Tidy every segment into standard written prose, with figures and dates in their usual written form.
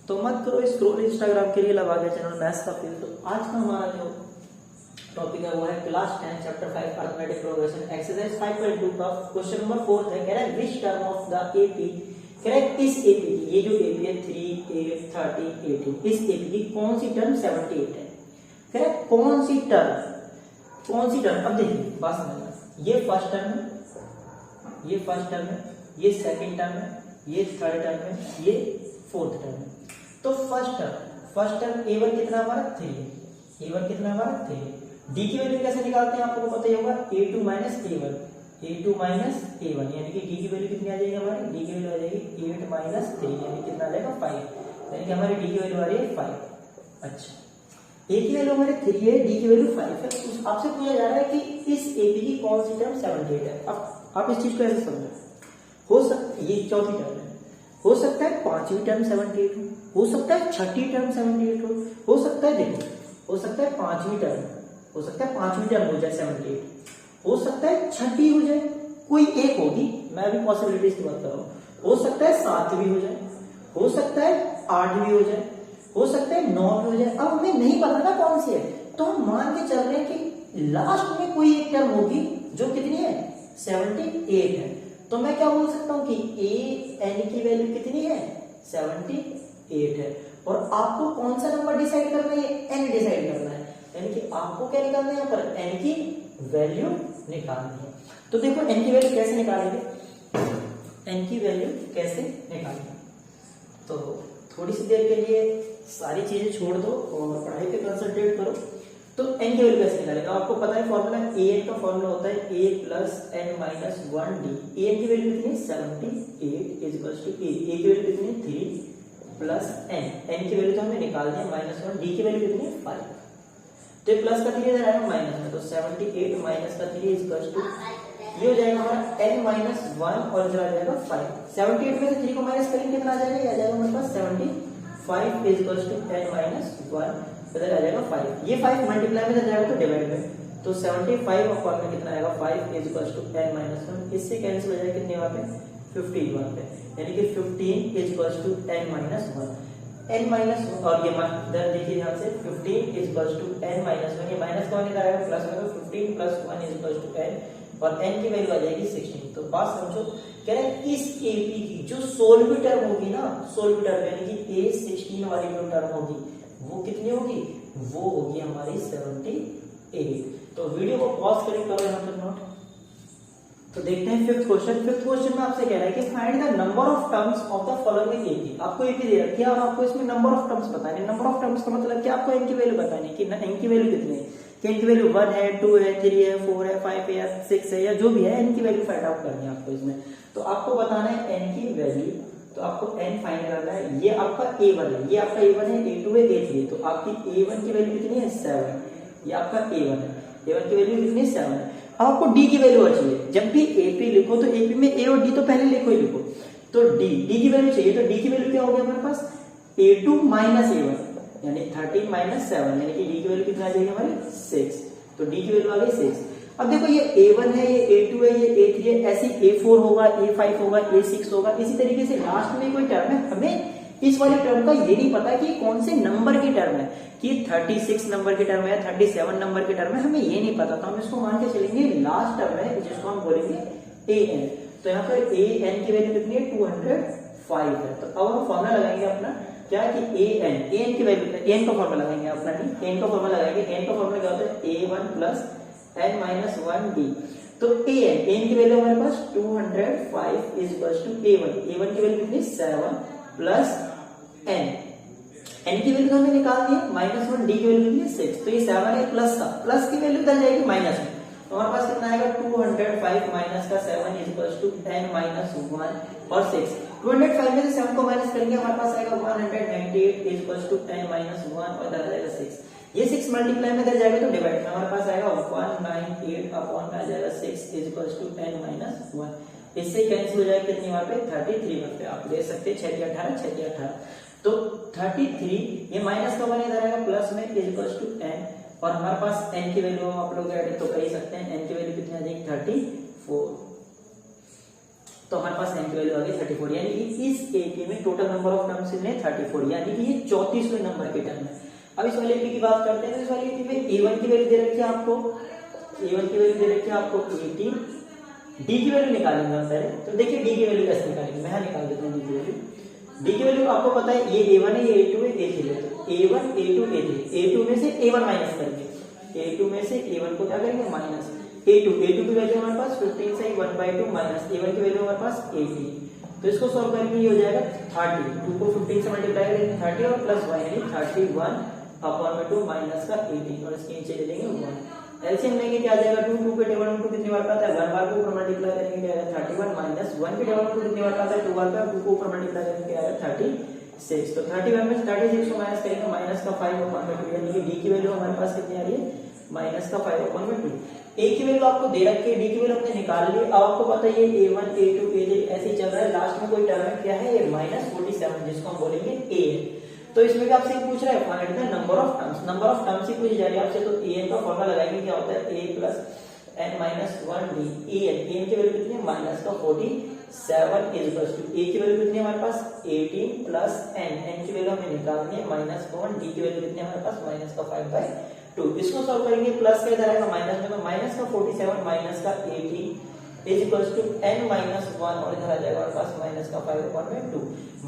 तो मत करो स्क्रॉल इंस्टाग्राम के लिए, लगा के चैनल मैथ्स का फील्ड। तो आज का हमारा जो टॉपिक है वो है class 10 chapter 5 arithmetic progression exercise 5.2 का क्वेश्चन नंबर 4 है। कह रहा है which term of the AP, कह रहा है इस एपी की, ये जो एपी है 3, 8, 30, 18, इस एपी की कौन सी टर्म 78 है। कह रहा है कौन सी टर्म, कौन सी टर्म। अब देखिए बात समझना, ये फर्स्ट टर्म है, ये फर्स्ट टर्म है, ये सेकंड टर्म है, ये थर्ड टर्म है, ये फोर्थ टर्म है। तो फर्स्ट टर्म a1 कितना हमारा 3 है, a1 कितना हमारा 3 है। d की वैल्यू कैसे निकालते हैं आपको पता ही होगा, a2 minus a1, a2 minus a1 यानी कि d की वैल्यू कितनी आ जाएगी हमारी, d की वैल्यू आ जाएगी 8 माइनस 3 यानी कितना आ जाएगा 5, यानी कि हमारी d की वैल्यू आ रही है 5। अच्छा a की वैल्यू हमारे 3 है, d की वैल्यू 5 है। आपसे पूछा जा रहा है कि इस ab की कौन सी टर्म 78 है। अब आप इस चीज को ऐसे समझो, हो सकता है ये चौथी टर्म है, हो सकता है पांचवी टर्म 78 हो सकता है छठी टर्म 78 हो सकता है, देखो हो सकता है पांचवी टर्म, हो सकता है पांचवी टर्म हो जाए 78, हो सकता है छठी हो जाए, कोई एक होगी, मैं अभी पॉसिबिलिटीज की बात कर रहा हूँ। हो सकता है सातवीं हो जाए, हो सकता है आठवीं हो जाए, हो सकता है 9 हो जाए। अब हमें नहीं पता ना कौन सी है, तो हम मान के चल रहे हैं कि लास्ट में कोई एक टर्म होगी जो कितनी है 78 है। तो मैं क्या बोल सकता हूं कि a n की वैल्यू कितनी है 78 है। और आपको कौन सा नंबर डिसाइड करना है, n डिसाइड करना है, यानी कि आपको क्या निकालना है यहाँ पर n की वैल्यू निकालनी है। तो देखो n की वैल्यू कैसे निकालेंगे, n की वैल्यू कैसे निकालेंगे। तो थोड़ी सी देर के लिए सारी चीजें छोड़ दो और पढ़ाई पे कंसंट्रेट करो। तो n की वैल्यू कैसे निकालेगा, आपको पता है फॉर्मूला, an का फॉर्मूला होता है a plus n minus 1d। an की वैल्यू कितनी है 78 is equals to a, a की वैल्यू कितनी है 3 प्लस n की वैल्यू तो हमें निकालनी है -1, d की वैल्यू कितनी है 5। तो ये प्लस का 3 इधर आएगा माइनस में, तो 78 माइनस का 3 इज इक्वल्स टू ये हो जाएगा हमारा n माइनस 1 और इधर आ जाएगा 5। 78 में से 3 को माइनस करेंगे कितना आ जाएगा, ये आ जाएगा हमारे पास 75 is equals to n minus 1, इधर आ जाएगा 5। ये 5 मल्टीप्लाई में जाएगा तो डिवाइड में, तो 75 अपॉन में कितना आएगा 5 is equals to n minus 1। इससे कैंसिल हो जाएगा कितने वहां पे 15 वहां पे, यानी कि 15 is equals to n minus 1। n minus और ये इधर देखिए ध्यान से 15 is equals to n minus 1, ये माइनस का इधर आएगा प्लस होगा, 15 plus 1 is equals to n और n की वैल्यू आ जाएगी 16। तो बात समझो, कह रहे हैं इस एपी की जो सोल्वी टर्म होगी ना, सोल्वी टर्म यानी कि a16 वाली जो टर्म होगी वो कितनी होगी, वो होगी हमारी 78। तो वीडियो को पॉज करके करो यहाँ पर नोट। तो देखते हैं फिफ्थ क्वेश्चन। फिफ्थ क्वेश्चन में आपसे कह रहा है कि find the number of terms of the following AP. आपको एपी दे रखी है और आपको इसमें नंबर ऑफ टर्म्स बताने। नंबर ऑफ टर्म्स का मतलब कि आपको n की वैल्यू बतानी है कि n की वैल्यू कितनी है, कि n की वैल्यू 1 है, 2 है, 3 है, 4 है, 5 है, 6 है, या जो भी है n की वैल्यू फाइंड आउट करनी है आपको इसमें। तो आपको बताना है n की वैल्यू, तो आपको n फाइंड करना है। ये आपका a1 है, ये आपका a1 है, a2 है, a3 है। तो आपकी a1 की वैल्यू कितनी है 7, ये आपका a1 है, a1 की वैल्यू कितनी 7 है। अब आपको d की वैल्यू चाहिए। जब भी AP लिखो तो AP में a और d तो पहले लिखो ही लिखो। तो d की वैल्यू चाहिए, तो d की वैल्यू क्या होगी हमारे पास a2 माइनस a1 यानी 13 माइनस 7, यानी कि d की वैल्यू कितना आ जाएगी हमारी 6। तो d की वैल्यू आ गई 6। अब देखो ये a1 है, ये a2 है, ये a3 है, ऐसे a4 होगा, a5 होगा, a6 होगा। इसी तरीके से लास्ट में कोई टर्म है, हमें इस वाली टर्म का ये नहीं पता कि कौन से नंबर की टर्म है, कि 36 नंबर की टर्म है, 37 नंबर की टर्म है, हमें ये नहीं पता। तो हम इसको मान के चलेंगे लास्ट टर्म है जिसको हम बोलेंगे an। तो यहाँ पर an की वैल्यू कितनी है 205 है। तो अब हम फॉर्मूला लगाएंगे अपना क्या कि an की वैल्यू, an का फॉर्मूला लगाएंगे अपना, an का फॉर्मूला लगाएंगे। an का फॉर्मूला क्या होता है a1 plus n minus 1d। तो an की वैल्यू हमारे पास 205 इज इक्वल्स टू a1 की वैल्यू कितनी 7 प्लस n की वैल्यू हमें निकालनी है -1, d की वैल्यू कितनी 6। तो ये 7 है प्लस का, प्लस की वैल्यू इधर जाएगी माइनस में। तो हमारे पास कितना आएगा 205 माइनस का 7 is equals to n minus 1 और 6। 205 में से 7 को माइनस करेंगे हमारे पास आएगा 198 is equals to n minus 1 और इधर आ जाएगा 6। ये 6 मल्टीप्लाई में इधर जाएगा तो डिवाइड में हमारे पास आएगा 198 अपॉन में आ जाएगा 6 is equals to n minus 1। इससे कैंसिल हो जाएगा कितनी वहां पे 33 वहां पे आप ले सकते हैं 6 18 6 18। तो 33 ये माइनस का 1 इधर आएगा प्लस में इज इक्वल्स टू n और हमारे पास n की वैल्यू आप लोग ऐड तो कर ही सकते हैं। n की वैल्यू कितनी आ जाएगी 34। तो हमारे पास n की वैल्यू आ गई 34, यानी कि इस एपी में टोटल नंबर ऑफ टर्म्स कितने 34, यानी कि ये 34वें नंबर के टर्म है। अब इस वाले एपी की बात करते हैं। तो इस वाले एपी में a1 की वैल्यू दे रखी है आपको, a1 की वैल्यू दे रखी है आपको 18, डी की वैल्यू निकालेंगे हम पहले। तो देखिए डी की वैल्यू कैसे निकालेंगे, मैं निकाल देता हूँ डी की वैल्यू। डी की वैल्यू आपको पता है ये a1 है, ये a2 है, a3 है। तो a1 a2 a3, a2 में से a1 माइनस करेंगे, a2 में से a1 को क्या करेंगे माइनस, a2 की वैल्यू हमारे पास 15 से 1/2 माइनस a1 की वैल्यू हमारे पास 18। तो इसको सॉल्व करेंगे ये हो जाएगा 30, 2 को 15 से मल्टीप्लाई करेंगे 30 और प्लस 1 यानी 31/2 माइनस का 18 और इसके नीचे ले लेंगे 1। एलसीएम लेंगे क्या आ जाएगा 2 के टेबल में 2 कितनी बार आता है 1/2 ऊपर मल्टीप्लाई करेंगे क्या आएगा 31 माइनस 1 के टेबल में 2 कितनी बार आता है 2/2 को ऊपर मल्टीप्लाई करेंगे क्या आएगा 36। तो 31 में 36 को माइनस करेंगे माइनस का 5/2 यानी कि डी की वैल्यू हमारे पास कितनी आ रही है माइनस का 5/2। ए की वैल्यू आपको दे रखी है, डी की वैल्यू आपने निकाल ली। अब आपको पता है ये a1 a2 a3 ऐसे ही चल रहा है, लास्ट में कोई टर्म क्या है ये -47 जिसको हम बोलेंगे a है। तो इसमें भी आपसे पूछ रहा है find the number of terms, number of terms ही पूछ जा रही है आपसे। तो an का फॉर्मूला लगाएंगे क्या होता है a plus n minus 1d an की वैल्यू कितनी है माइनस का 47 इक्वल्स टू a की वैल्यू कितनी है हमारे पास 18 प्लस n की वैल्यू हमें निकालनी है -1 d की वैल्यू कितनी है हमारे पास माइनस का 5/2। इसको सॉल्व करेंगे प्लस का इधर आएगा माइनस में, माइनस का 47 माइनस का 18 is equals to n minus 1 और इधर आ जाएगा हमारे पास माइनस का 5/2।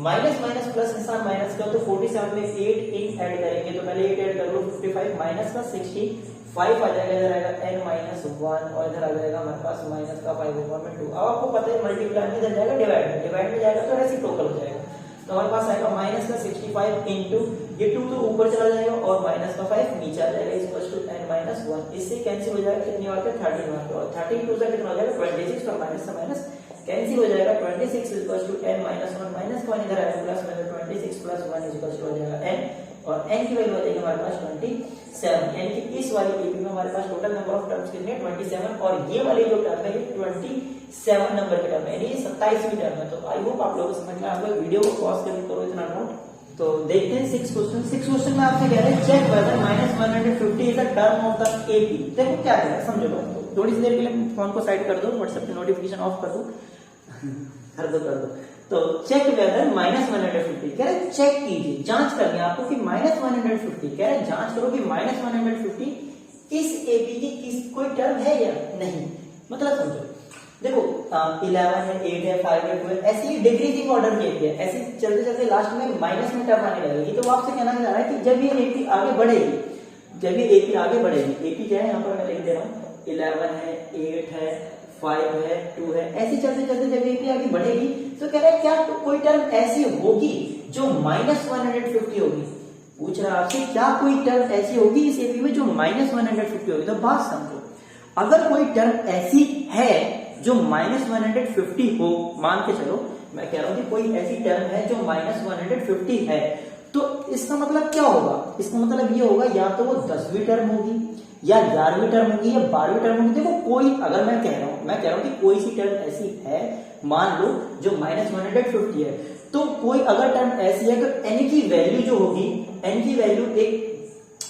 माइनस माइनस प्लस इंसान माइनस का, तो 47 में 8 ऐड करेंगे तो पहले 8 ऐड कर लो 55 माइनस का 65 आ जाएगा, इधर आएगा n माइनस 1 और इधर आ जाएगा हमारे पास माइनस का 5/2। अब आपको पता है मल्टीप्लाई में इधर जाएगा डिवाइड में जाएगा तो रेसिप्रोकल हो जाएगा। तो हमारे पास आएगा माइनस का 65 इंटू ये 2 तो ऊपर चला जाएगा और माइनस का 5 नीचे आ जाएगा इक्वल टू n माइनस 1। इससे कैंसिल हो जाएगा कितनी बार पे 13 बार पे, और 13 2 से कितना हो जाएगा 26 और माइनस से माइनस कैंसिल हो जाएगा 26 equal to n minus 1 minus 1 इधर आएगा प्लस में 26 प्लस 1 इक्वल टू हो जाएगा n और n की वैल्यू आ जाएगी हमारे पास 27, यानी कि इस वाली एपी में हमारे पास टोटल नंबर ऑफ टर्म्स कितने हैं 27 और ये वाली जो टर्म है ये 27 नंबर की टर्म है, यानी ये 27वीं टर्म है। तो आई होप आप लोगों को समझ में आ गया। वीडियो को पॉज करके करो इतना नोट। तो देखते हैं 6 क्वेश्चन में आपसे कह रहे हैं check whether -150 is a term of the AP. देखो क्या है समझो लो, थोड़ी सी देर के लिए फोन को साइड कर दो, व्हाट्सएप पे नोटिफिकेशन ऑफ कर दो कर दो। तो चेक वेदर -150 कह रहे चेक कीजिए, जांच करनी है आपको कि -150 कह रहे जांच करो कि -150 इस एपी की किस कोई टर्म है या नहीं। मतलब समझो देखो 11 है 8 है 5 है 2 है ऐसे ही डिक्रीजिंग ऑर्डर की एपी है, ऐसे चलते चलते लास्ट में माइनस में टर्म आने लगेगी। तो आपसे कहना चाह रहा है कि जब ये एपी आगे बढ़ेगी, जब ये एपी आगे बढ़ेगी, एपी क्या है यहाँ पर मैं लिख दे रहा हूँ 11 है 8 है 5 है 2 है ऐसे चलते चलते जब एपी आगे बढ़ेगी तो कह रहा है क्या तो कोई टर्म ऐसी होगी जो -150 होगी। पूछ रहा है आपसे क्या कोई टर्म ऐसी होगी इस एपी में जो -150 होगी। तो बात समझो, अगर कोई टर्म ऐसी है जो -150 हो, मान के चलो मैं कह रहा हूं कि कोई ऐसी टर्म है जो -150 है, तो इसका मतलब क्या होगा, इसका मतलब ये होगा या तो वो 10वीं टर्म होगी या 11वीं टर्म होगी या 12वीं टर्म होगी। देखो कोई अगर मैं कह रहा हूं कि कोई सी टर्म ऐसी है मान लो जो -150 है, तो कोई अगर टर्म ऐसी है तो n की वैल्यू जो होगी, n की वैल्यू एक,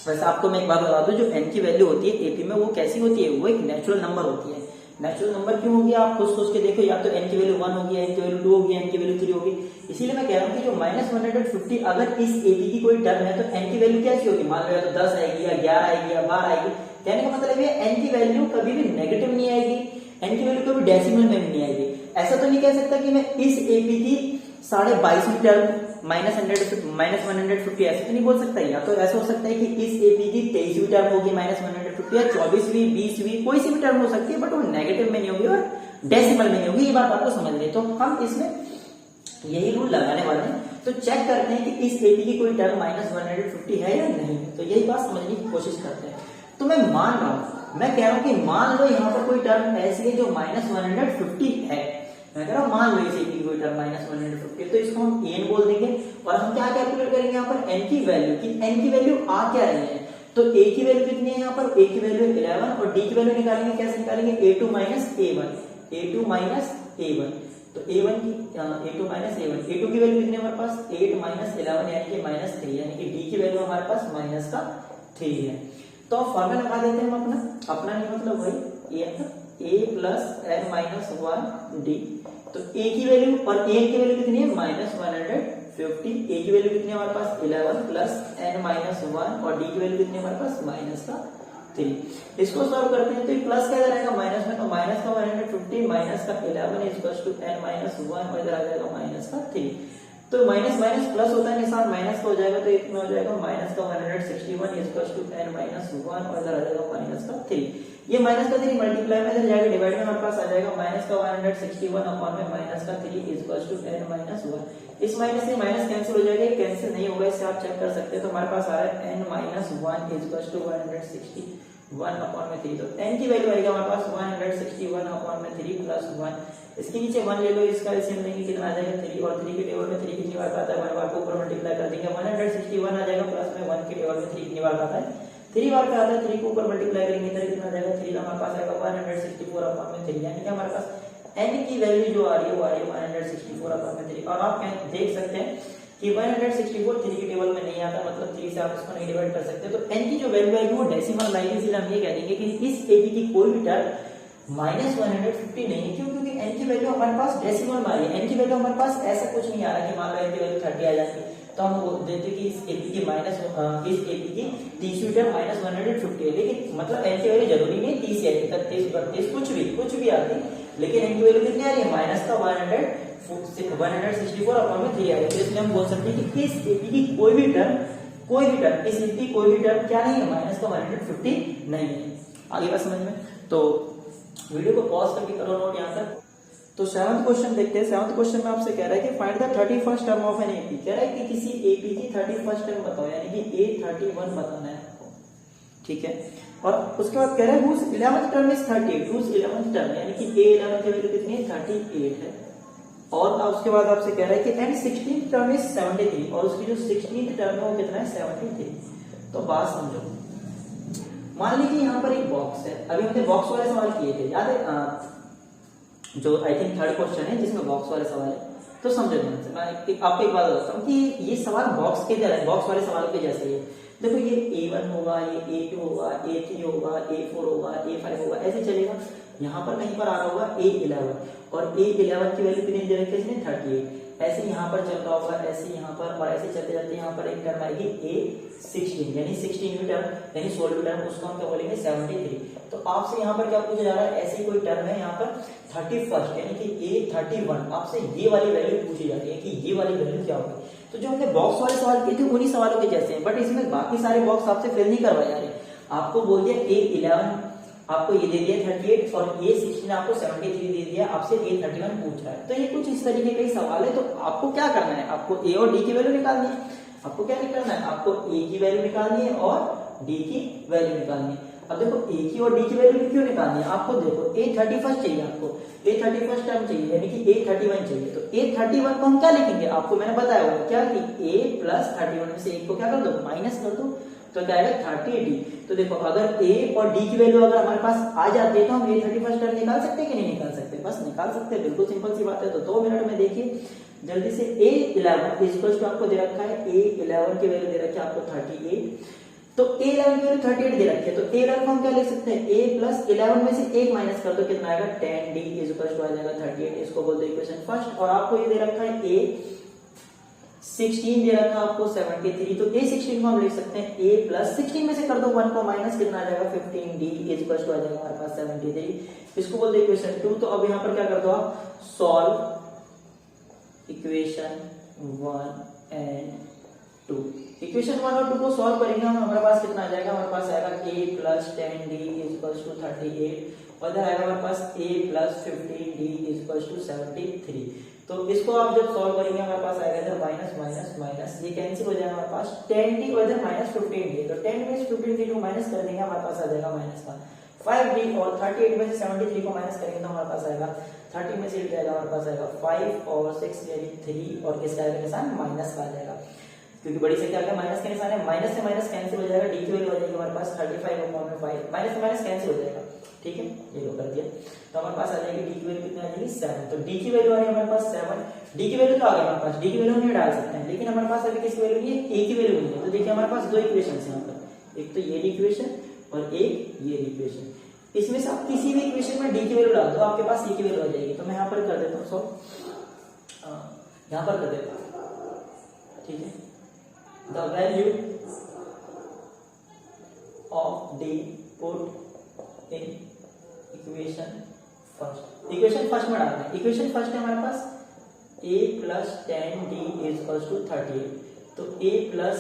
वैसे आपको मैं एक बात बता दूं, जो n की वैल्यू होती है एपी में वो कैसी होती है, वो एक नेचुरल नंबर होती है। नेचुरल नंबर क्यों होगी आप खुद सोच के देखो, या तो n की वैल्यू 1 होगी, n की वैल्यू 2 होगी, n की वैल्यू 3 होगी। इसीलिए मैं कह रहा हूं कि जो -150 अगर इस एपी की कोई टर्म है तो n की वैल्यू कैसी होगी, मान लो या तो 10 आएगी या 11 आएगी या 12 आएगी। कहने का मतलब ये n की वैल्यू कभी भी नेगेटिव नहीं आएगी, n की वैल्यू कभी डेसिमल में भी नहीं आएगी। ऐसा तो नहीं कह सकता कि मैं इस एपी की 22.5वीं टर्म -150 ऐसे तो नहीं बोल सकता। या तो ऐसा हो सकता है कि इस एपी की 23वीं टर्म होगी -150 या 24वीं 20वीं कोई सी भी टर्म हो सकती है, बट वो नेगेटिव में नहीं होगी और डेसिमल में नहीं होगी। ये बात आपको समझनी है। तो हम इसमें यही रूल लगाने वाले हैं। तो चेक करते हैं कि इस एपी की कोई टर्म -150 है या नहीं है। तो यही बात समझने की कोशिश करते हैं। तो मैं मान रहा हूं, मैं कह रहा हूं कि मान लो यहाँ पर कोई टर्म ऐसी है जो -150 है। मैं कह रहा हूं मान लो इस एपी की कोई टर्म -150, तो इसको हम n बोल देंगे और हम क्या कैलकुलेट करेंगे यहाँ पर n की वैल्यू की n की वैल्यू आ क्या रही है। तो a की वैल्यू कितनी है यहाँ पर, a की वैल्यू 11 और d की वैल्यू निकालेंगे, कैसे निकालेंगे a2 माइनस a1 तो a1 की a2 माइनस a1 a2 की वैल्यू कितनी है हमारे पास 8 माइनस 11 यानी कि -3 यानी कि d की वैल्यू हमारे पास -3 है। तो फॉर्मूला लगा देते हैं हम अपना नहीं मतलब वही a plus n minus 1 d। तो तो ए की वैल्यू और ए की वैल्यू कितनी है -150, ए की वैल्यू कितनी है हमारे पास 11 प्लस n-1 और डी की वैल्यू कितनी है हमारे पास -3। इसको सॉल्व करते हैं तो ये प्लस का इधर आएगा माइनस में, तो माइनस का 150 माइनस का 11 इक्वल्स टू n-1 और इधर आ जाएगा -3। तो माइनस माइनस प्लस होता है निशान, माइनस का हो जाएगा तो इसमें हो जाएगा माइनस का 161 इक्वल्स टू n-1 और इधर आ जाएगा -3। ये माइनस का 3 मल्टीप्लाई में इधर जाएगा डिवाइड में हमारे पास आ जाएगा माइनस का 161 अपॉन में माइनस का 3 इक्वल्स टू n-1। इस माइनस से माइनस कैंसिल हो जाएगा, कैंसिल नहीं होगा, इससे आप चेक कर सकते हैं। तो हमारे पास आ रहा है n-1 इक्वल्स टू 161 अपॉन में 3। तो n की वैल्यू आएगा हमारे पास 161 अपॉन में 3 प्लस 1, इसके नीचे 1 ले लो, इसका एलसीएम लेंगे कितना आ जाएगा 3, और 3 के टेबल में 3 कितनी बार आता है 1 बार को ऊपर मल्टीप्लाई कर देंगे 161 आ जाएगा प्लस में 1 के टेबल में 3 कितनी बार आता है 3 बार का आता है, 3 को ऊपर मल्टीप्लाई करेंगे इधर कितना आ जाएगा 3, हमारे पास आएगा 164 अपॉन में 3, यानी कि हमारे पास n की वैल्यू जो आ रही है वो आ रही है 164 अपॉन में 3। और आप देख सकते हैं कि 164 3 के टेबल में नहीं आता, मतलब 3 से आप इसको नहीं डिवाइड कर सकते। तो n की जो वैल्यू आएगी वो डेसिमल लाएगी, इसलिए हम ये कह देंगे कि इस ab की कोई भी टर्म -150 नहीं है। क्यों? क्योंकि n की वैल्यू हमारे पास डेसिमल में आ रही है, n की वैल्यू हमारे पास ऐसा कुछ नहीं आ रहा कि मान लो n की वैल्यू 30 आ जाती तो हम वो देते कि इस ab की तीसरी टर्म -150 है, लेकिन मतलब n की वैल्यू जरूरी नहीं 30 है, 31 32 कुछ भी आती, लेकिन n की वैल्यू कितनी आ रही है माइनस का 164 अपॉन में 3 आ रही है। तो इसलिए हम बोल सकते हैं कि इस ab की कोई भी टर्म इस ab की कोई भी टर्म क्या नहीं है माइनस का 150 नहीं है। आगे बात समझ में? तो वीडियो को पॉज करके करो नोट यहाँ तक। तो 7th क्वेश्चन देखते हैं। 7th क्वेश्चन में आपसे कह रहा है कि find the 31st term of an AP. कह रहा है कि किसी एपी की 31st टर्म बताओ, यानी कि A31 बताना है आपको, ठीक है। और उसके बाद कह रहा है whose 11th term is 38, whose 11th term यानी कि A11 की वैल्यू कितनी है 38 है। और उसके बाद आपसे कह रहा है कि एंड 16th टर्म इज 73, और उसकी जो 16th टर्म है वो कितना है 73। तो बात समझो, मान लीजिए यहाँ पर एक बॉक्स है, अभी हमने बॉक्स वाले सवाल किए थे, याद है? जो आई थिंक 3rd क्वेश्चन है जिसमें बॉक्स वाले सवाल है। तो समझो ध्यान से, मैं आपको एक बात बताता हूँ कि ये सवाल बॉक्स के तरह, बॉक्स वाले सवाल के जैसे ही है। देखो ये A1 होगा, ये A2 होगा, A3 होगा, A4 होगा, A5 होगा, ऐसे चलेगा। यहाँ पर कहीं पर आ रहा होगा A11, और A11 की वैल्यू कितनी दे रखी है इसने 38। ऐसे यहाँ पर चल रहा होगा, ऐसे यहाँ पर, और ऐसे चलते जाते यहाँ पर एक टर्म आएगी A16, यानी 16वीं टर्म यानी 16वीं टर्म, उसको हम क्या बोलेंगे 73। तो आपसे यहाँ पर क्या पूछा जा रहा है, ऐसी कोई टर्म है यहाँ पर 31st यानी कि A31, आपसे ये वाली वैल्यू पूछी जाती है कि ये वाली वैल्यू क्या होगी। तो जो हमने बॉक्स वाले सवाल किए थे उन्हीं सवालों के जैसे हैं, बट इसमें बाकी सारे बॉक्स आपसे फिल नहीं करवाए जा रहे। आपको बोल दिया A11, आपको ये दे दिया 38, और A16 आपको 73 दे दिया, आपसे A31 पूछ रहा है। तो ये कुछ इस तरीके के सवाल है। तो आपको क्या करना है, आपको A और D की वैल्यू निकालनी है। आपको क्या निकालना है, आपको A की वैल्यू निकालनी है और D की वैल्यू निकालनी है। अब देखो A की और D की वैल्यू क्यों निकालनी है, आपको देखो A31 चाहिए, आपको A31 टर्म चाहिए, यानी कि A31 चाहिए। तो A31 को हम क्या लिखेंगे, आपको मैंने बताया हुआ क्या कि A प्लस 31 में से एक को क्या कर दो माइनस कर दो, तो क्या आएगा 30D। तो देखो अगर A और D की वैल्यू अगर हमारे पास आ जाती है तो हम A31 टर्म निकाल सकते हैं कि नहीं निकाल सकते, बस निकाल सकते हैं, बिल्कुल सिंपल सी बात है। तो 2 मिनट में देखिए जल्दी से। A11 इक्वल्स टू आपको दे रखा है, A11 की वैल्यू दे रखी है आपको 38, तो A11 की वैल्यू 38 दे रखी है। तो A11 को हम क्या लिख सकते हैं, A प्लस 11 में से 1 माइनस कर दो, कितना आएगा 10D इक्वल्स टू आ जाएगा 38। इसको बोलते हैं इक्वेशन फर्स्ट। और आपको ये दे रखा है A16 दे रखा है आपको 73, तो A16 को हम लिख सकते हैं A प्लस 16 में से कर दो 1 को माइनस, कितना आ जाएगा 15D इक्वल्स टू आ जाएगा हमारे पास 73। इसको बोलते हैं इक्वेशन 2। तो अब यहाँ पर क्या कर दो आप, सॉल्व इक्वेशन 1 एंड 2। इक्वेशन 1 और 2 को सॉल्व करेंगे हम, हमारे पास कितना आ जाएगा, हमारे पास आएगा A plus 10D equals to 38, और इधर आएगा हमारे पास A plus 15D equals to 73। तो इसको आप जब सॉल्व करेंगे हमारे पास आएगा इधर माइनस माइनस माइनस, ये कैंसिल हो जाएगा हमारे पास 10D और इधर माइनस 15D। तो 10 में से 15D को माइनस कर देंगे, हमारे पास आ जाएगा माइनस का 5D, और 38 में से 73 को माइनस करेंगे तो हमारे पास आएगा 30 में से जाएगा हमारे पास आएगा 5 और 6 यानी 3, और किसका आएगा निशान माइनस का आ जाएगा, क्योंकि बड़ी संख्या का माइनस का निशान है। माइनस से माइनस कैंसिल हो जाएगा, D की वैल्यू हो जाएगी हमारे पास 35/5, माइनस से माइनस कैंसिल हो जाएगा, ठीक है, ये लो कर दिया। तो हमारे पास आ जाएगी D की वैल्यू कितनी आ जाएगी 7। तो D की वैल्यू आ रही है हमारे पास 7, D की वैल्यू तो आ गई हमारे पास, D की वैल्यू नहीं डाल सकते हैं, लेकिन हमारे पास अभी किसकी वैल्यू नहीं है, A की वैल्यू नहीं है। तो देखिए हमारे पास दो इक्वेशन है यहाँ पर, एक तो ये इक्वेशन और एक ये इक्वेशन। इसमें से आप किसी भी इक्वेशन में डी की वैल्यू डाल दो, आपके पास ई की वैल्यू आ जाएगी। तो मैं यहाँ पर कर देता हूँ सॉल्व, यहाँ पर कर देता हूँ, ठीक है। The value of D put in equation first, equation first में डालना है। इक्वेशन फर्स्ट है हमारे पास a plus 10d is equal to 38, तो a प्लस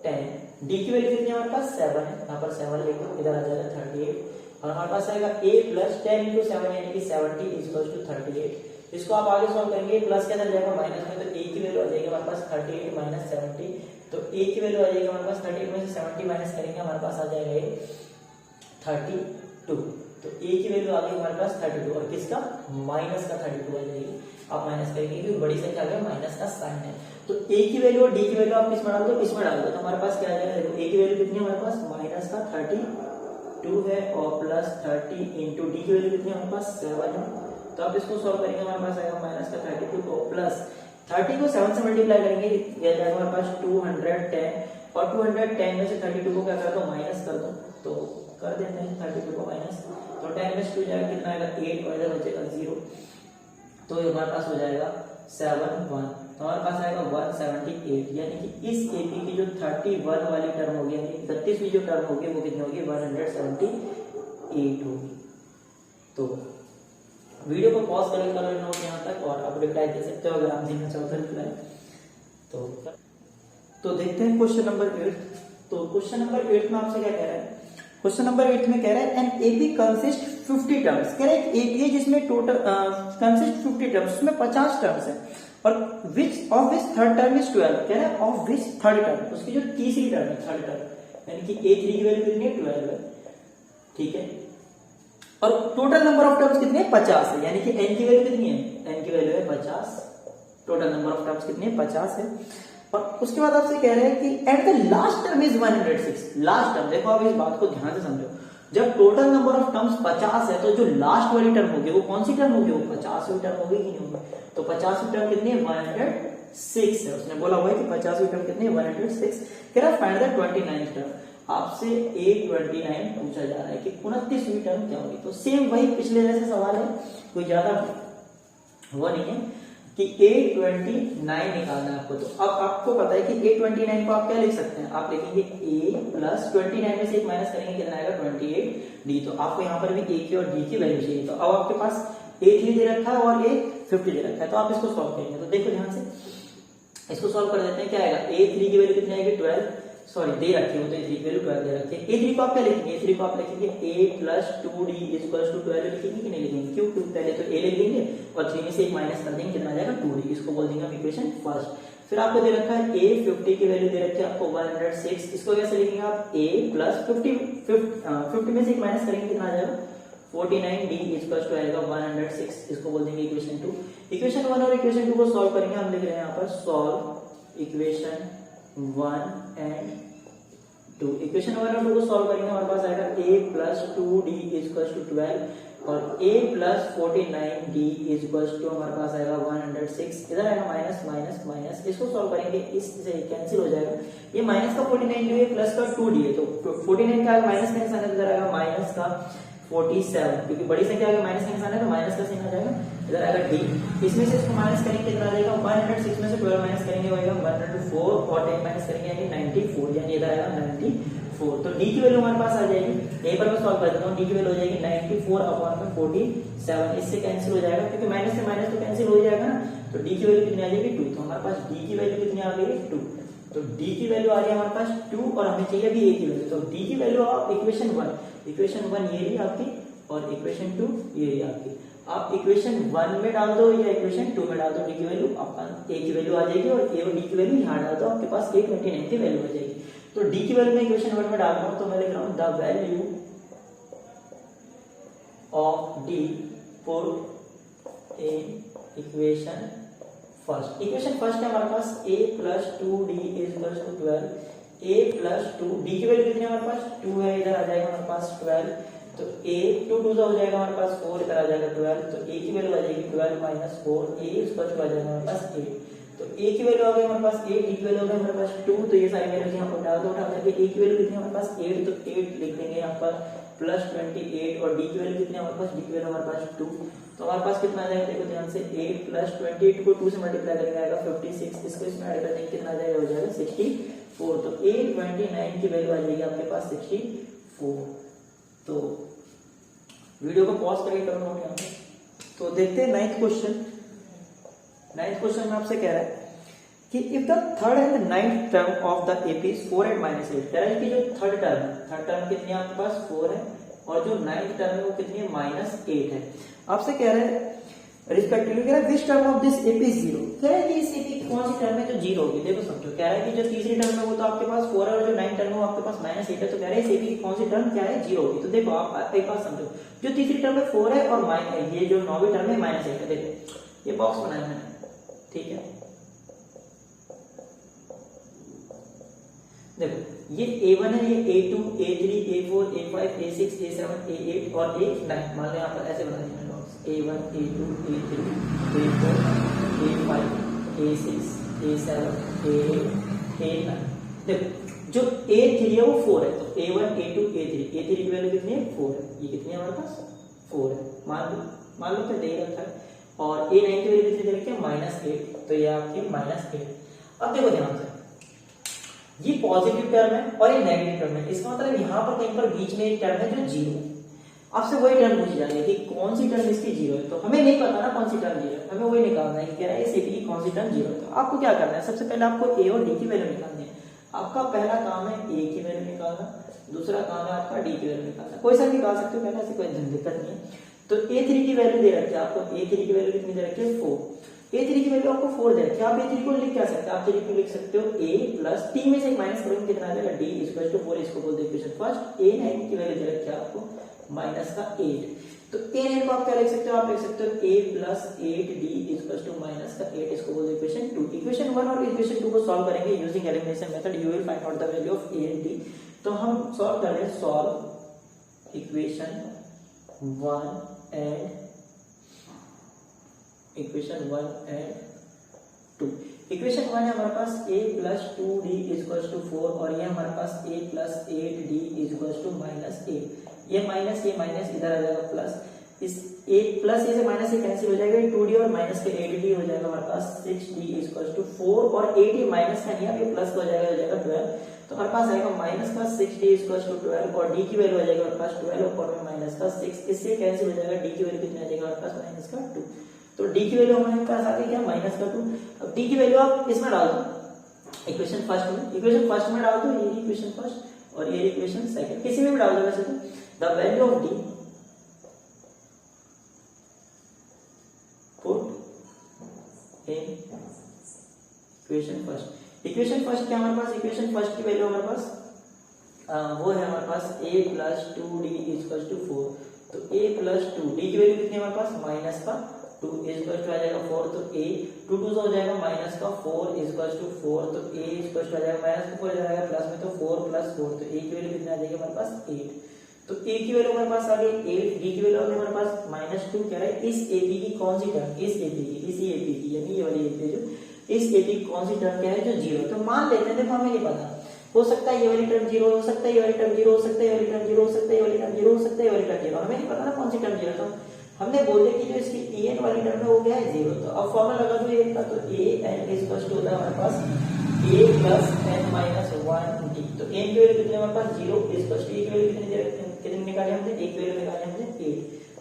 10, d की वैल्यू कितनी है हमारे पास 7 है, यहाँ पर 7 लिख दो, इधर आ जाएगा 38, और हमारे पास आएगा a प्लस 10 इंटू 7 यानी कि 70 इज इक्वल टू 38। इसको आप आगे सॉल्व करेंगे, प्लस के अंदर जाएगा माइनस में, तो a की वैल्यू आ जाएगी हमारे पास 38 माइनस 70, तो a की वैल्यू आ जाएगी हमारे पास 38 में से 70 माइनस करेंगे हमारे पास आ जाएगा ये 32, तो a की वैल्यू आ गई हमारे पास 32, और किसका माइनस का 32 आ जाएगी। आप माइनस करेंगे क्योंकि बड़ी संख्या आ गया, माइनस का साइन है, तो a की वैल्यू और d की वैल्यू आप किसमें डाल दो, इसमें डाल दो, तो हमारे पास क्या आ जाएगा, देखो a की वैल्यू कितनी है हमारे पास माइनस का 32 है, और प्लस 30 इंटू डी की वैल्यू कितनी है हमारे पास 7 है, तो आप इसको सॉल्व करेंगे हमारे पास आएगा माइनस का 32 और प्लस 30 को 7 से मल्टीप्लाई करेंगे, यह जाएगा हमारे पास 210, और 210 में से 32 को क्या कर दो माइनस कर दो, तो कर देते हैं 32 को माइनस, तो 10 में से 2 जाएगा कितना आएगा 8, और इधर बचेगा 0, तो ये हमारे पास हो जाएगा 7 तो हमारे पास आएगा 178, यानी कि इस एपी की जो 31 वाली टर्म होगी, यानी 32वीं जो टर्म होगी वो कितनी होगी 178 होगी। तो वीडियो को पॉज करके कर लो नोट यहाँ तक, और आप रिप्लाई दे सकते हो अगर आप देना चाहो तो रिप्लाई। तो देखते हैं क्वेश्चन नंबर 8। तो क्वेश्चन नंबर 8 में आपसे क्या कह रहा है, क्वेश्चन नंबर 8 में कह रहा है एन एपी कंसिस्ट 50 टर्म्स, कह रहा है एपी है जिसमें टोटल कंसिस्ट 50 टर्म्स, उसमें 50 टर्म्स है, और which of which third term is 12, कह रहा है ऑफ विच थर्ड टर्म, उसकी जो तीसरी टर्म है थर्ड टर्म, यानी कि a3 की वैल्यू कितनी है 12 है, ठीक है, और टोटल नंबर ऑफ टर्म्स कितने हैं 50 है, यानी कि n की वैल्यू कितनी है, n की वैल्यू है 50, टोटल नंबर ऑफ टर्म्स कितनी है 50 है, और उसके बाद आपसे कह रहे हैं कि at the last term is 106, last term, देखो आप इस बात को ध्यान से समझो, जब टोटल नंबर ऑफ टर्म्स 50 है तो जो लास्ट वाली टर्म होगी वो कौन सी टर्म होगी, वो 50वीं टर्म होगी कि नहीं होगी, तो 50वीं टर्म कितनी है 106 है, उसने बोला हुआ है कि 50वीं टर्म कितनी है 106, कह रहा है फाइंड द 29th टर्म, आपसे A29 पूछा जा रहा है कि 29वीं टर्म क्या होगी, तो सेम वही पिछले जैसे सवाल है, कोई ज्यादा हुआ नहीं है कि A29 निकालना है आपको, तो अब आपको पता है कि A29 को आप क्या लिख सकते हैं, आप लिखेंगे A प्लस 29 में से एक माइनस करेंगे कितना आएगा 28D, तो आपको यहाँ पर भी A की और D की वैल्यू चाहिए, तो अब आपके पास A3 दे रखा है और A50 दे रखा है, तो आप इसको सॉल्व करेंगे, तो देखो ध्यान से इसको सॉल्व कर देते हैं, क्या आएगा A3 की वैल्यू कितनी आएगी 12, सॉरी दे रखी है, तो A3 की वैल्यू 12 दे रखी है, A3 को आप क्या लिखेंगे, A3 को आप लिखेंगे A plus 2D is equal to 12 लिखेंगे कि नहीं लिखेंगे, क्यों, क्योंकि पहले तो A लिख देंगे और 3 में से एक माइनस कर देंगे, कितना आ जाएगा 2D, इसको बोल देंगे हम इक्वेशन फर्स्ट। फिर आपको दे रखा है A50 की वैल्यू दे रखी है आपको 106, इसको कैसे लिखेंगे आप A प्लस 50 में से एक माइनस करेंगे कितना आ जाएगा 49D इज इक्वल टू आएगा 106, इसको बोल देंगे इक्वेशन 2। इक्वेशन 1 और इक्वेशन 2 को सॉल्व करेंगे, हम लिख रहे हैं यहाँ पर सॉल्व इक्वेशन 1 एंड 2, इक्वेशन 1 और 2 को सॉल्व करेंगे, हमारे पास आएगा A plus 2D is equal to 12 और A plus 49D is equal to हमारे पास आएगा 106, इधर आएगा माइनस माइनस माइनस, इसको सॉल्व करेंगे इससे कैंसिल हो जाएगा, ये माइनस का 49D है प्लस का 2D है, तो 49 का माइनस का निशान है, इधर आएगा माइनस का 47, क्योंकि बड़ी संख्या आगे माइनस का निशान है तो माइनस का चिन्ह आ जाएगा, इधर आएगा D, इसमें से इसको माइनस करेंगे कितना आ जाएगा 106 में से 12 माइनस करेंगे होगा 104 और 10 माइनस करेंगे यानी 94, यानी इधर आएगा 94, तो D की वैल्यू हमारे पास आ जाएगी, यहीं पर मैं सॉल्व कर देता हूँ, D की वैल्यू हो जाएगी 94 अपॉन में 47, इससे कैंसिल हो जाएगा क्योंकि माइनस से माइनस तो कैंसिल हो जाएगा ना, तो D की वैल्यू कितनी आ जाएगी 2, तो हमारे पास D की वैल्यू कितनी आ गई 2, तो D की वैल्यू आ रही है हमारे पास 2 और हमें चाहिए अभी A की वैल्यू, तो D की वैल्यू आप इक्वेशन 1 ये रही आपकी और इक्वेशन 2 ये रही आपकी, आप इक्वेशन 1 में डाल दो या इक्वेशन 2 में डाल दो, D की वैल्यू आपका A की वैल्यू आ जाएगी और A और D की वैल्यू यहाँ डाल दो, आपके पास A29 की वैल्यू आ जाएगी, तो D की वैल्यू मैं इक्वेशन 1 में डाल रहा हूँ, तो मैं लिख रहा हूँ the value of D put in equation first, equation first है हमारे पास A plus 2D is equal to 12, A plus 2, D की वैल्यू कितनी है हमारे पास 2 है, इधर आ जाएगा हमारे पास 12, तो A 2 हो जाएगा हमारे पास 4, इधर आ जाएगा 12, तो A की वैल्यू आ जाएगी 12 माइनस 4, A इसको आ जाएगा हमारे पास 8, तो A की वैल्यू आ गई हमारे पास 8, D की वैल्यू आ गई हमारे पास 2, तो ये सारी वैल्यूज यहाँ पर डाल दो, उठा करके A की वैल्यू कितनी है हमारे पास 8, तो 8 लिख देंगे यहाँ पर प्लस 28 और डी की वैल्यू कितनी है हमारे पास, डी की वैल्यू हमारे पास 2, तो हमारे पास कितना आ जाएगा देखो ध्यान से, 8 प्लस 28 को 2 से मल्टीप्लाई करेंगे आएगा 56, इसको इसमें ऐड कर देंगे कितना आ जाएगा, हो जाएगा 64, तो 829 की वैल्यू आ जाएगी आपके पास 64। तो वीडियो को पॉज करके करो नोट यहाँ पे। तो देखते हैं नाइन्थ क्वेश्चन। नाइन्थ क्वेश्चन में आपसे कह रहा है कि if the third and ninth term of the AP is 4 and -8, कह रहा है कि जो थर्ड टर्म कितनी है आपके पास 4 है और जो नाइन्थ टर्म है वो कितनी है -8 है। आपसे कह रहा है रिस्पेक्टिवली, कह रहा है which term of this AP is 0, कह रहा है कि इस एपी की कौन सी टर्म है जो 0 होगी। देखो समझो, कह रहा है कि जो तीसरी टर्म है वो तो आपके पास 4 है और जो नाइन्थ टर्म है वो आपके पास -8 है, तो कह रहा है इस एपी की कौन सी टर्म क्या है 0 होगी। तो देखो आप एक बात समझो, जो तीसरी टर्म है 4 है और ये जो नौवीं टर्म है -8 है। देखो ये बॉक्स बनाया मैंने, ठीक है, देखो ये A1 है, ये A2, A3, A4, A5, A6, A7, A8 और A9, मान लो यहाँ पर ऐसे बना दिया box, A1, A2, A3, A4, A5, A6, A7, A8, A9। देखो जो A3 है वो 4 है, तो A1, A2, A3 की वैल्यू कितनी है 4 है, ये कितनी है हमारे पास 4 है, मान लो तो दे रखा है, और A9 की वैल्यू कितनी दे रखी है -8, तो ये आपकी -8। अब देखो ध्यान से, ये पॉजिटिव टर्म है और ये नेगेटिव टर्म है, इसका मतलब यहाँ पर कहीं पर बीच में एक टर्म है जो 0 है। आपसे वही टर्म पूछी जा रही है कि कौन सी टर्म इसकी 0 है, तो हमें नहीं पता ना कौन सी टर्म 0 है, हमें वही निकालना है कि कह रहा है इस एपी की कौन सी टर्म 0 है। तो आपको क्या करना है, सबसे पहले आपको ए और डी की वैल्यू निकालनी है। आपका पहला काम है ए की वैल्यू निकालना, दूसरा काम है आपका डी की वैल्यू निकालना, कोई सा निकाल सकते हो, पहले ऐसे कोई दिक्कत नहीं है। तो A3 की वैल्यू दे रखी है आपको, A3 की वैल्यू कितनी दे रखी है 4, A3 की वैल्यू आपको 4 दे रखी है। आप A3 को लिख क्या सकते हैं, आप A3 को लिख सकते हो A प्लस T में से एक माइनस करोगे कितना आ जाएगा, D इक्वल टू 4, इसको बोलते हैं इक्वेशन फर्स्ट। A9 की वैल्यू दे रखी है आपको -8, तो A9 को आप क्या लिख सकते हो, आप लिख सकते हो A plus 8D equal to -8, इसको बोलते हैं इक्वेशन 2। इक्वेशन 1 और इक्वेशन 2 को सॉल्व करेंगे using elimination method, you will find out the value of A and D। तो हम सॉल्व कर रहे हैं, solve equation 1 and equation 1 and 2। Equation 1 है हमारे पास a plus 2d equals to 4 और ये हमारे पास a plus 8d equals to -8। ये माइनस इधर आ जाएगा प्लस, इस a प्लस a से माइनस से कैंसिल हो जाएगा, 2d और माइनस के 8d हो जाएगा हमारे पास 6d इक्वल्स टू 4 और 8 माइनस का नहीं है, ये प्लस का हो जाएगा 12, तो हमारे पास आएगा माइनस का 6d इक्वल्स टू 12 और d की वैल्यू आ जाएगा हमारे पास 12 और में माइनस का 6, इससे कैंसिल हो जाएगा, d की वैल्यू कितनी आ जाएगा हमारे पास माइनस का 2, तो d की वैल्यू हमारे पास आ गई क्या माइनस का 2। अब d की वैल्यू आप इसमें डाल दो, इक्वेशन फर्स्ट में डाल दो, ये इक्वेशन फर्स्ट और ये इक्वेशन सेकंड, किसी में भी डाल दो वैसे तो। The value of d put in equation first क्या हमारे पास, इक्वेशन फर्स्ट की वैल्यू हमारे पास वो है हमारे पास a plus 2d equal to 4, तो a प्लस 2 d की वैल्यू कितनी है हमारे पास माइनस का 2 इक्वल टू आ जाएगा 4, तो a 2 2 हो जाएगा माइनस का 4 इक्वल टू 4, तो a इक्वल टू आ जाएगा माइनस का 4 जाएगा प्लस में, तो 4 प्लस 4, तो a की वैल्यू कितनी आ जाएगी हमारे पास 8, तो a की वैल्यू हमारे पास आ गई 8, d की वैल्यू आ गई हमारे पास -2। कह रहा है इस ap की कौन सी टर्म, इस ap की, इसी ap की यानी ये वाली ap जो इस ap की कौन सी टर्म क्या है जो 0, तो मान लेते हैं, देखो हमें नहीं पता, हो सकता है ये वाली टर्म 0 हो सकता है, ये वाली टर्म 0 हो सकता है, ये वाली टर्म 0 हो सकता है, ये वाली टर्म 0 हो सकता है, ये वाली टर्म 0, हमें नहीं पता ना कौन सी टर्म 0, तो हमने बोले कि जो इसकी en वाली टर्म है वो क्या है 0, तो अब फॉर्मूला लगा दो a का, तो an इक्वल टू होता है हमारे पास a plus n minus 1d, तो n की वैल्यू कितनी है हमारे पास 0 इक्वल टू a की वैल्यू कितनी निकाली हमने, a की वैल्यू निकाली हमने 8,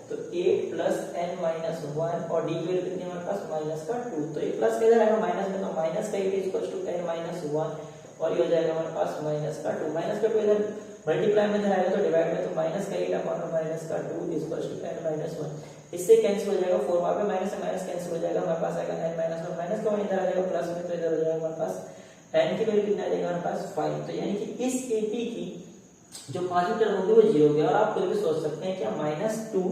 तो 8 प्लस n माइनस 1 और d की वैल्यू कितनी है हमारे पास माइनस का 2, तो ये प्लस किधर आएगा माइनस में, तो माइनस का 8 इक्वल टू n माइनस 1 और ये हो जाएगा हमारे पास माइनस का 2, माइनस का 2 इधर मल्टीप्लाई में आएगा तो डिवाइड में, तो माइनस का 8 अपॉन माइनस का 2 इक्वल टू n माइनस 1, इससे कैंसिल हो जाएगा 4 वहां पे माइनस से माइनस कैंसिल हो जाएगा, हमारे पास आएगा n माइनस 1, माइनस का 1 इधर आ जाएगा प्लस में, तो इधर हो जाएगा हमारे पास n की वैल्यू कितना आ जाएगा हमारे पास 5, तो यानी कि इस AP की जो पांचवी टर्म होगी वो 0 होगी। और आप खुद भी सोच सकते हैं कि -2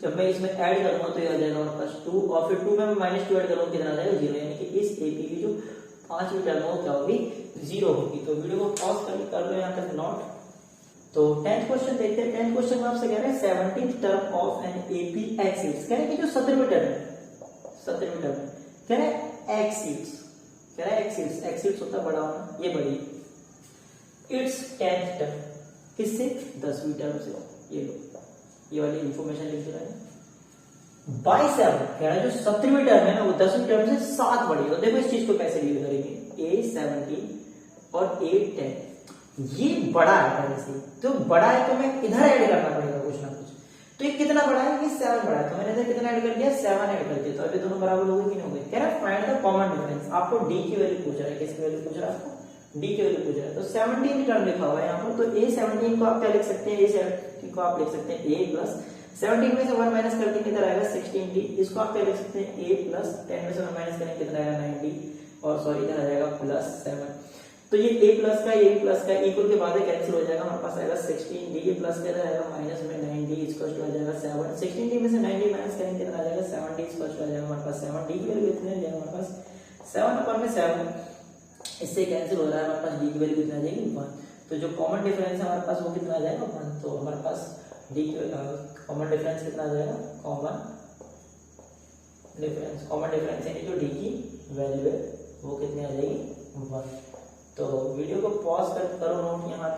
जब मैं इसमें ऐड करूंगा तो ये आ जाएगा हमारे पास 2 और फिर 2 में मैं -2 ऐड करूंगा कितना आ जाएगा 0, यानी कि इस AP की जो पांचवी टर्म हो क्या होगी 0 होगी। तो वीडियो को पॉज करके कर लो यहाँ तक नोट। तो 10th क्वेश्चन देखते हैं। 10th क्वेश्चन में आपसे कह रहे हैं 17th term of an AP axis, कह रहे हैं कि जो 17वीं टर्म कह रहे हैं एक्सिस, कह रहा है एक्सिस होता बड़ा होना, ये बड़ी इट्स 10th टर्म किससे 10वीं टर्म से, ये लो, ये वाली इंफॉर्मेशन लिख दो है बाई 7 कह रहा है जो 17वीं टर्म है ना वो 10वीं टर्म से 7 बड़ी है। तो देखो इस चीज को कैसे डील करेंगे, A17 और A10 ये बड़ा है पहले से, तो बड़ा है तो मैं इधर ऐड करना पड़ेगा कुछ ना कुछ। तो ये कितना बड़ा है, ये 7 बड़ा है, तो मैंने इधर कितना ऐड कर दिया 7 ऐड कर दिया। तो अभी दोनों बराबर हो गए कि नहीं हो गए। कह रहा है फाइंड द कॉमन डिफरेंस, आपको डी की वैल्यू पूछ रहा है, किसकी वैल्यू पूछ रहा है आपको, डी की वैल्यू पूछ रहा है। तो 17 टर्म लिखा हुआ है यहाँ पर, तो A17 को आप क्या लिख सकते हैं, A17 को आप लिख सकते हैं A प्लस 17 में से 1 माइनस कर देंगे कितना आएगा 16D। इसको आप क्या लिख सकते हैं A प्लस 10 में से 1 माइनस करेंगे कितना आएगा 9D, और सॉरी इधर आ जाएगा प्लस 7। तो ये A प्लस का ये प्लस का इक्वल के बाद कैंसिल हो जाएगा, हमारे पास आएगा 16D, ये प्लस के इधर आएगा माइनस में 9D, इसको आ जाएगा 7। 16D में से 9D माइनस करेंगे कितना आ जाएगा 7D, इसको आ जाएगा हमारे पास 7D की वैल्यू कितनी आ जाएगा हमारे पास 7/7, इससे कैंसिल हो रहा है हमारे पास D की वैल्यू कितना आ जाएगी 1। तो जो कॉमन डिफरेंस है हमारे पास वो कितना आ जाएगा 1। तो हमारे पास D कॉमन डिफरेंस कितना आ जाएगा, कॉमन डिफरेंस यानी जो D की वैल्यू है वो कितनी आ जाएगी 1। तो वीडियो को पॉज कर करो, नोट यहाँ